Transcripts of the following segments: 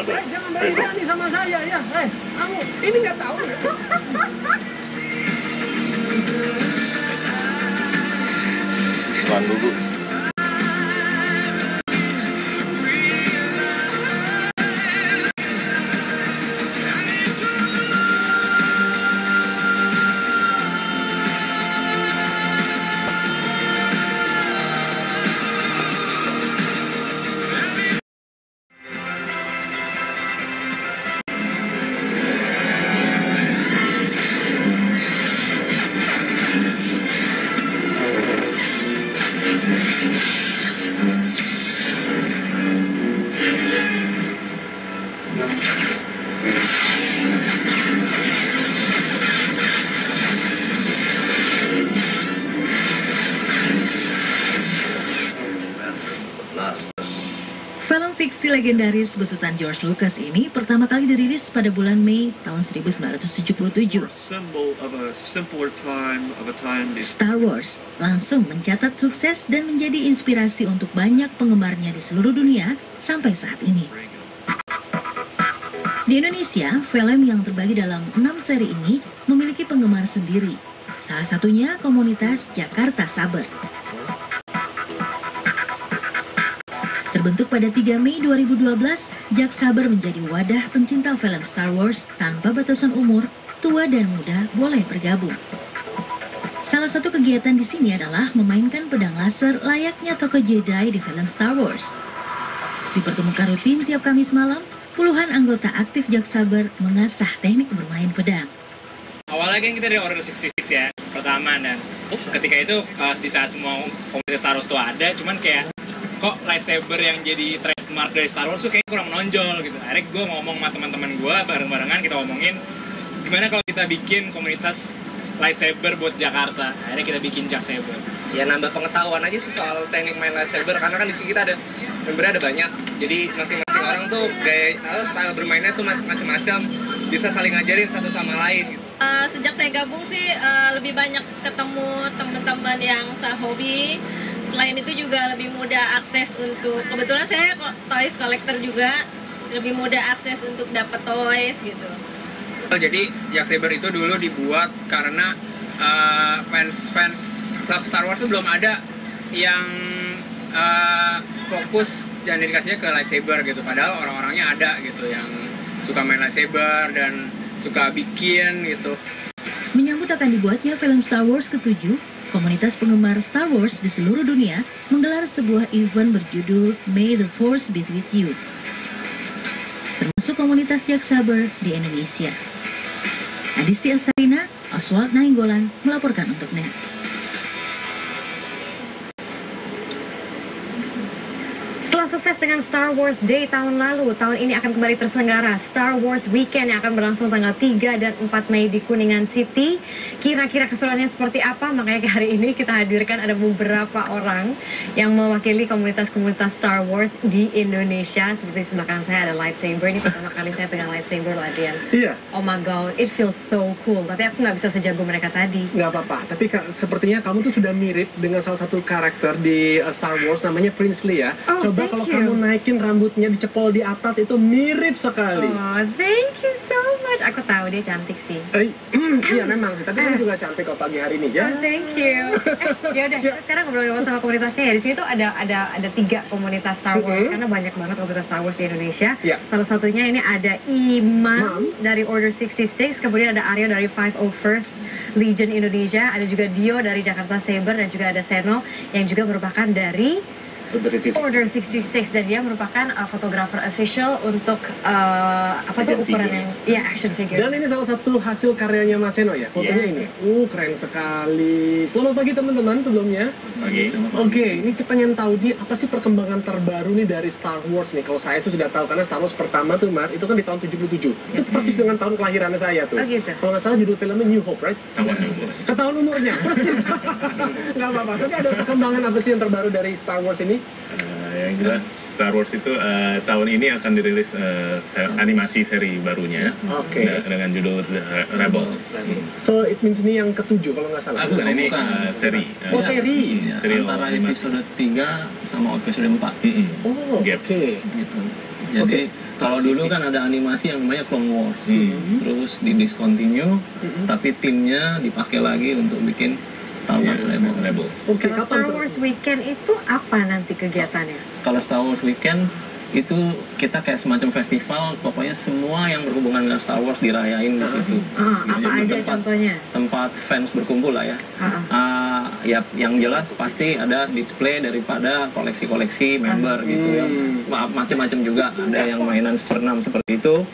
jangan berani sama saya ya. Kamu ini nggak tahu ya. Tuan dulu. Film fiksi legendaris besutan George Lucas ini pertama kali dirilis pada bulan Mei tahun 1977. Star Wars langsung mencatat sukses dan menjadi inspirasi untuk banyak penggemarnya di seluruh dunia sampai saat ini. Di Indonesia, film yang terbagi dalam 6 seri ini memiliki penggemar sendiri. Salah satunya komunitas Jakarta Saber. Terbentuk pada 3 Mei 2012, Jak Saber menjadi wadah pencinta film Star Wars tanpa batasan umur, tua dan muda boleh bergabung. Salah satu kegiatan di sini adalah memainkan pedang laser layaknya tokoh Jedi di film Star Wars. Dipertemukan rutin tiap Kamis malam, puluhan anggota aktif Jak Saber mengasah teknik bermain pedang. Awalnya kan kita dari Order 66 ya, pertama, dan ketika itu di saat semua komunitas Star Wars itu ada, cuman kayak kok lightsaber yang jadi trademark dari Star Wars tuh kayak kurang menonjol gitu. Akhirnya gue ngomong sama teman-teman gue bareng-barengan, kita ngomongin gimana kalau kita bikin komunitas lightsaber buat Jakarta. Akhirnya kita bikin Jak Saber. Ya nambah pengetahuan aja sih soal teknik main lightsaber, karena kan di sini kita ada membernya ada banyak. Jadi masing-masing orang tuh gaya style bermainnya tuh macam-macam, bisa saling ngajarin satu sama lain gitu. Sejak saya gabung sih lebih banyak ketemu teman-teman yang sehobi. Selain itu juga lebih mudah akses untuk, kebetulan saya toys collector juga, lebih mudah akses untuk dapat toys gitu. Jadi Jak Saber itu dulu dibuat karena fans klub Star Wars itu belum ada yang fokus dan dedikasinya ke lightsaber gitu. Padahal orang-orangnya ada gitu yang suka main lightsaber dan suka bikin gitu. Menyambut akan dibuatnya film Star Wars ke-7, komunitas penggemar Star Wars di seluruh dunia menggelar sebuah event berjudul May the Force Be With You, termasuk komunitas Jak Saber di Indonesia. Adisti Astarina, Oswald Nainggolan melaporkan untuk NET. Setelah sukses dengan Star Wars Day tahun lalu, tahun ini akan kembali terselenggara Star Wars Weekend yang akan berlangsung tanggal 3 dan 4 Mei di Kuningan City. Kira-kira keseruannya seperti apa? Makanya hari ini kita hadirkan ada beberapa orang yang mewakili komunitas-komunitas Star Wars di Indonesia. Seperti di sebelah kanan saya ada lightsaber. Ini pertama kali saya pegang lightsaber loh, Adrian. Iya. Oh my god, it feels so cool. Tapi aku nggak bisa sejago mereka tadi. Nggak apa-apa, tapi sepertinya kamu tuh sudah mirip dengan salah satu karakter di Star Wars, namanya Prince Leia. Oh, Coba kalau kamu naikin rambutnya dicepol di atas, itu mirip sekali. Oh, thank you so much. Aku tahu dia cantik sih. Iya memang, tapi kamu juga cantik kok pagi hari ini ya. Oh, thank you. Ya udah, kita sekarang ngobrol-ngobrol sama komunitasnya ya. Di sini tuh ada 3 komunitas Star Wars karena banyak banget komunitas Star Wars di Indonesia. Yeah. Salah satunya ini ada Imam dari Order 66, kemudian ada Aryo dari 501st Legion Indonesia, ada juga Dio dari Jakarta Saber, dan juga ada Seno yang juga merupakan dari Order 66, dan dia merupakan fotografer official untuk apa tuh ukuran yang action figure. Dan ini salah satu hasil karyanya Mas Seno ya, fotonya ini. Keren sekali. Selamat pagi teman-teman sebelumnya. Pagi. Oke, ini kita pengen tahu nih apa sih perkembangan terbaru nih dari Star Wars nih. Kalau saya sudah tahu karena Star Wars pertama tuh Mar, itu kan di tahun 77. Itu persis dengan tahun kelahirannya saya tuh. Oh gitu. Kalau nggak salah judul filmnya New Hope, right? Tahun umurnya, persis. Nggak apa-apa. Tapi ada perkembangan apa sih yang terbaru dari Star Wars ini? Yang jelas Star Wars itu tahun ini akan dirilis animasi seri barunya dengan judul Rebels. So it means ini yang ke-7 kalau nggak salah. Bukan, ini seri. Seri. Seri antara episode 3 sama episode 4. Oke. Gitu. Jadi kalau dulu kan ada animasi yang namanya Clone Wars, terus di discontinue, tapi timnya dipakai lagi untuk bikin Star Wars Rebels. Kalau Star Wars Weekend itu apa nanti kegiatannya? Kalau Star Wars Weekend itu kita kayak semacam festival, pokoknya semua yang berhubungan dengan Star Wars dirayain di situ. Apa aja contohnya? Tempat fans berkumpul lah ya. Ya yang jelas pasti ada display daripada koleksi-koleksi member gitu ya. Macam-macam juga. Ada yang mainan Super 6 seperti itu.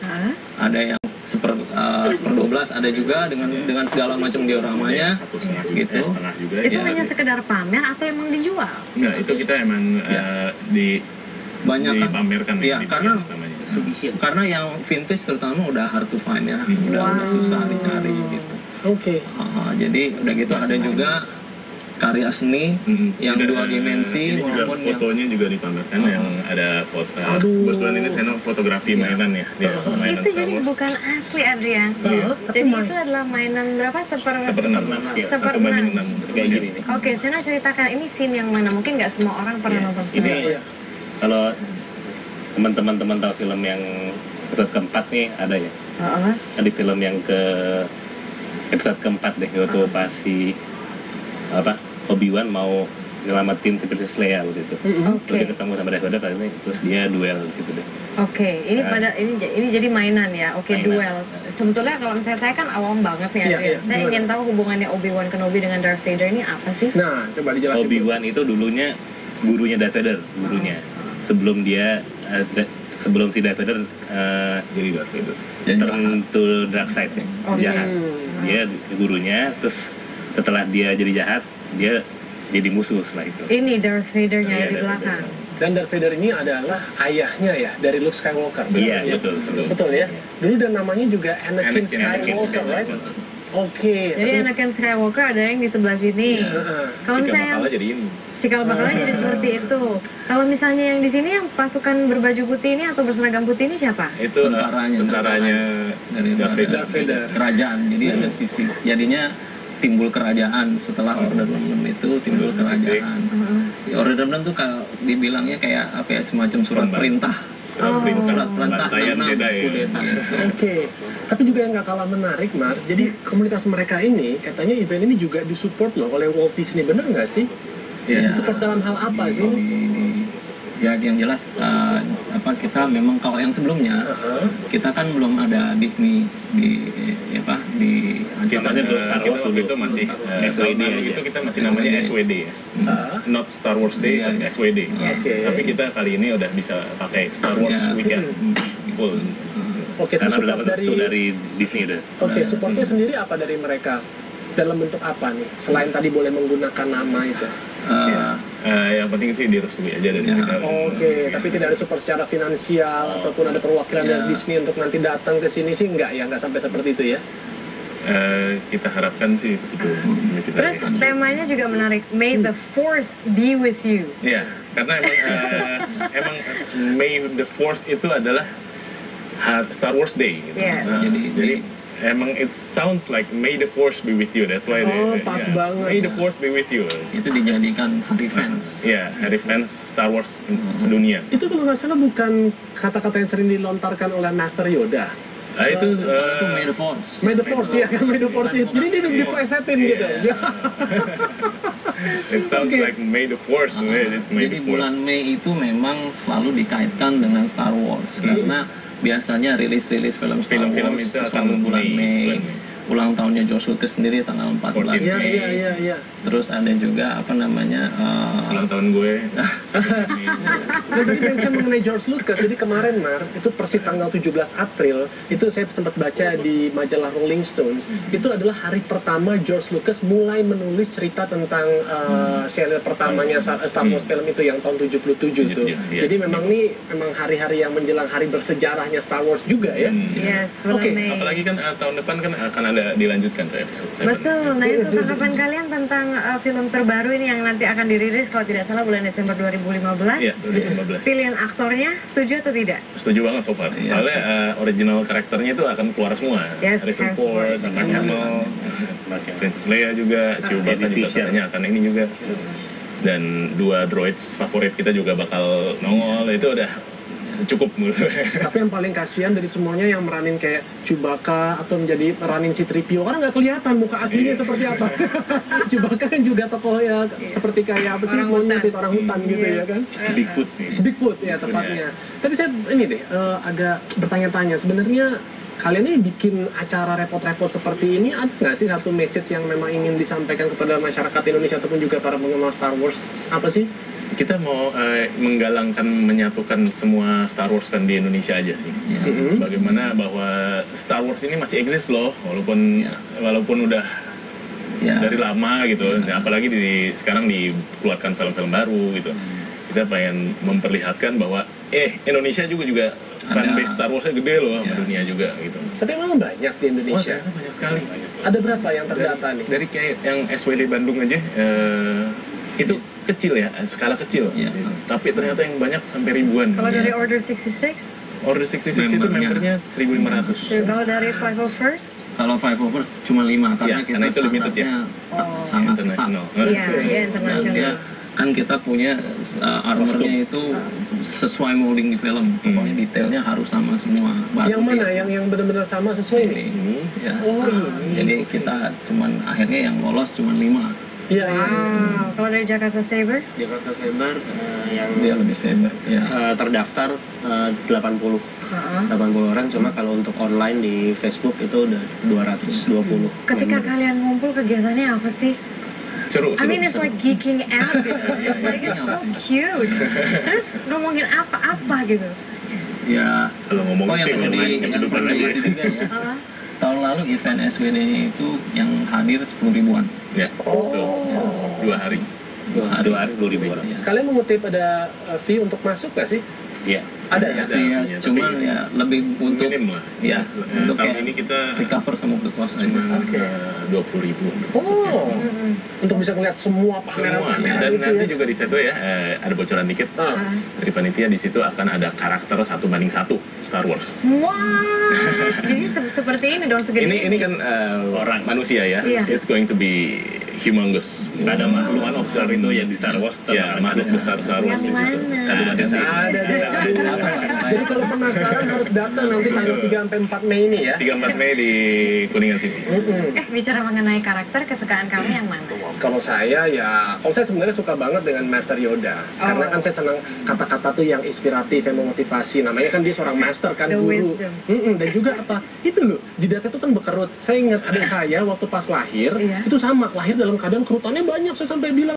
Ada yang Super 12, ada juga dengan segala macam dioramanya gitu. Itu hanya sekedar pamer atau emang dijual? Enggak, itu kita emang banyak dipamerkan ya, karena yang vintage terutama udah hard to find ya, udah susah dicari gitu. Jadi udah gitu ada juga karya seni yang dua dimensi maupun fotonya juga dipamerkan yang ada foto. Kebetulan ini channel fotografi mainan ya. Itu jadi bukan asli Adrian. Jadi itu adalah mainan berapa? Seper 6 kayak gini. Oke, Seno ceritakan ini scene yang mana? Mungkin nggak semua orang pernah nonton Star Wars. Kalau teman-teman tahu film yang episode keempat nih ada ya. Ada film yang ke episode keempat deh, waktu pas si Obi-Wan mau nyelamatin Princess Leia gitu. Terus dia ketemu sama Darth Vader terus dia duel gitu deh. Ini jadi mainan ya. Duel. Sebetulnya kalau misalnya saya kan awam banget nih Adrian. Saya ingin tahu hubungannya Obi-Wan Kenobi dengan Darth Vader ini apa sih? Nah, coba dijelasin. Obi-Wan itu dulunya gurunya Darth Vader, sebelum si Darth Vader jadi Darth Vader turn to dark side jahat. Dia gurunya, terus setelah dia jadi jahat dia jadi musuh setelah itu. Ini Darth Vader-nya di belakang. Dan Darth Vader ini adalah ayahnya ya dari Luke Skywalker. Iya, betul ya. Dulu dan namanya juga Anakin Skywalker, right? Jadi Anakin Skywalker ada yang di sebelah sini. Kalau misalnya cikal bakalnya jadi seperti itu. Kalau misalnya yang di sini yang pasukan berbaju putih ini atau berseragam putih ini siapa? Itu tentaranya dari Darth Vader. Kerajaan. Jadi ada sisi. Jadinya timbul kerajaan setelah Order 66 itu timbul kerajaan. Order 66 tuh kalau dibilangnya kayak apa ya, semacam surat perintah. Surat perintah Tapi juga yang nggak kalah menarik, Mar. Jadi komunitas mereka ini katanya event ini juga disupport loh oleh Walt Disney, bener nggak sih? Support dalam hal apa sih? Ya yang jelas kita memang kalau yang sebelumnya kita kan belum ada Disney di acara Star Wars itu masih SWD gitu, kita masih namanya SWD ya. Not Star Wars Day, SWD. Tapi kita kali ini udah bisa pakai Star Wars Weekend full. Karena udah dapat dari Disney deh. Supportnya sendiri apa dari mereka? Dalam bentuk apa nih? Selain tadi boleh menggunakan nama itu. Yang penting sih direstui aja dari kita. Tapi tidak ada support secara finansial ataupun ada perwakilan dari Disney untuk nanti datang ke sini sih nggak sampai seperti itu ya. Kita harapkan sih itu. Terus temanya juga menarik, May the Fourth be with you. Iya, karena emang May the Fourth itu adalah Star Wars Day gitu. Jadi emang it sounds like May the Force be with you. That's why pas banget. May the Force be with you. Itu dijadikan hari fans. Hari fans Star Wars sedunia. Itu kalau nggak salah bukan kata-kata yang sering dilontarkan oleh Master Yoda. Itu May the Force. May the Force ya, May the Force itu. Jadi dia diplesetin gitu. It sounds like May the Force. Jadi bulan Mei itu memang selalu dikaitkan dengan Star Wars karena biasanya rilis film Star Wars itu selalu bulan Mei. Ulang tahunnya George Lucas sendiri tanggal 14 Mei. Terus ada juga ulang tahun gue. Tadi mention mengenai George Lucas. Jadi kemarin itu persis tanggal 17 April itu saya sempat baca di majalah Rolling Stones. Itu adalah hari pertama George Lucas mulai menulis cerita tentang serial pertamanya Star Wars film itu yang tahun 77 itu. Jadi memang hari-hari yang menjelang hari bersejarahnya Star Wars juga ya. Apalagi kan tahun depan kan akan ada dilanjutkan ke episode 7. Betul. Nah itu tanggapan kalian tentang film terbaru ini yang nanti akan dirilis kalau tidak salah bulan Desember 2015. Iya, 2015. Pilihan aktornya setuju atau tidak? Setuju banget so far. Soalnya original karakternya itu akan keluar semua. Harrison Ford, Mark Hamill, Princess Leia juga, Chewbacca juga katanya akan ini juga. Dan 2 droids favorit kita juga bakal nongol. Itu udah cukup. Tapi yang paling kasihan dari semuanya yang meranin kayak Chewbacca atau menjadi meranin si Tripio, karena nggak kelihatan muka aslinya seperti apa. Chewbacca kan juga tokoh ya seperti kayak apa sih, monyet itu orang hutan gitu ya kan. Bigfoot ya tepatnya. Tapi saya ini deh agak bertanya-tanya, sebenarnya kalian ini bikin acara repot-repot seperti ini, ada nggak sih satu message yang memang ingin disampaikan kepada masyarakat Indonesia ataupun juga para penggemar Star Wars? Apa sih? Kita mau menggalangkan, menyatukan semua Star Wars fan di Indonesia aja sih. Bagaimana bahwa Star Wars ini masih eksis loh, walaupun udah dari lama gitu. Apalagi sekarang dikeluarkan film-film baru gitu. Kita pengen memperlihatkan bahwa Indonesia juga fanbase Star Wars-nya gede loh sama dunia juga gitu. Tapi emang banyak di Indonesia? Banyak sekali. Ada berapa yang terdata nih? Dari kayak yang SWD Bandung aja, itu kecil ya, skala kecil. Tapi ternyata yang banyak sampai ribuan. Kalau dari Order 66? Order 66 itu membernya 1.500. Kalau dari 501st? Kalau 501st cuma 5, karena kita itu limited ya. Sangat internasional. Iya, internasional. Kan kita punya armornya itu sesuai molding di film, pokoknya detailnya harus sama semua. Yang mana yang benar-benar sama sesuai ini? Ya. Jadi kita cuman akhirnya yang lolos cuman 5. Iya. Kalau dari Jakarta Saber? Jakarta Saber yang dia lebih saber. Terdaftar 80 orang, cuma kalau untuk online di Facebook itu udah 220. Ketika kalian ngumpul kegiatannya apa sih? Seru. I mean it's like geeking out gitu. Like it's so cute. Terus ngomongin apa gitu. Ya, kalau ngomongin sih yang kehidupan aja juga ya. Tahun lalu event SWD-nya itu yang hadir 10 ribuan. Ya. 2 hari. 2 hari 10 ribu orang. Kalian mengutip ada fee untuk masuk nggak sih? Iya. Ada ya? Cuman ya lebih untuk minim lah. Ya, untuk tahun ini kita recover sama the cost cuma 20.000. Untuk bisa ngeliat semua pameran dan itu nanti ya? juga di situ ya ada bocoran dikit dari panitia, di situ akan ada karakter 1:1 Star Wars. Wow. Jadi seperti ini dong, segede ini kan orang manusia ya. It's going to be humongous. Ada makhluk besar itu yang di Star Wars. Ya, makhluk besar Star Wars di situ. Jadi kalau penasaran harus datang nanti tanggal 3-4 Mei ini ya. 3-4 Mei di Kuningan City. Bicara mengenai karakter, kesukaan kamu yang mana? Kalau saya sebenarnya suka banget dengan Master Yoda. Karena kan saya senang kata-kata tuh yang inspiratif, yang memotivasi. Namanya kan dia seorang master kan, guru. Dan juga apa? Itu loh, jidatnya tuh kan bekerut. Saya ingat adik saya waktu pas lahir, itu sama, lahir dalam keadaan kerutannya banyak. Saya sampai bilang